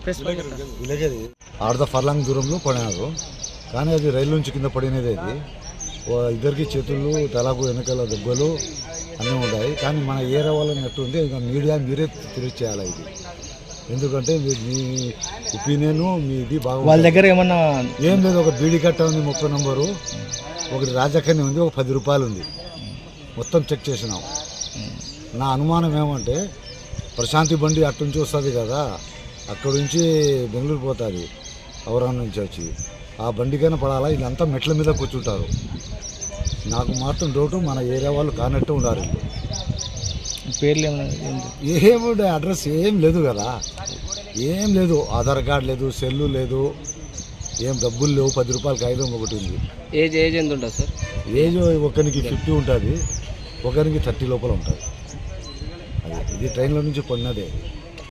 విలేకరి అర్ధ ఫర్లాంగ్ దూరంలో పడినారు, కానీ అది రైలు నుంచి కింద పడినది. అది ఇద్దరికి చేతులు, తలకు వెనకాల దెబ్బలు అన్నీ ఉన్నాయి. కానీ మన ఏరియా వాళ్ళని ఎట్టుంది, ఇంకా మీడియా మీరే తెలియచేయాలి ఇది. ఎందుకంటే మీ ఒపీనియన్ మీది బాగా. వాళ్ళ దగ్గర ఏమన్నా ఏం లేదు, ఒక బీడీ కట్ట ఉంది 30 నంబరు, ఒకటి రాజకన్య ఉంది, ఒక 10 రూపాయలు ఉంది. మొత్తం చెక్ చేసినాం. నా అనుమానం ఏమంటే ప్రశాంతి బండి అటు నుంచి వస్తుంది కదా, అక్కడి నుంచి బెంగళూరు పోతుంది ఔరాన్ నుంచి వచ్చి, ఆ బండికైనా పడాలా. వీళ్ళంతా మెట్ల మీద కూర్చుంటారు. నాకు మాత్రం డౌట్ మన ఏరియా వాళ్ళు కానట్టు ఉండాలి. పేర్లు ఏముండే అడ్రస్ ఏం లేదు కదా, ఏం లేదు. ఆధార్ కార్డు లేదు, సెల్లు లేదు, ఏం డబ్బులు లేవు. 10 రూపాయల కాగితం ఒకటి ఉంది. ఏజ్ ఎంత ఉంటుంది సార్? ఏజ్ ఒకరికి 50 ఉంటుంది, ఒకరికి 30 లోపల ఉంటుంది. అది ఇది ట్రైన్లో నుంచి కొన్నదే.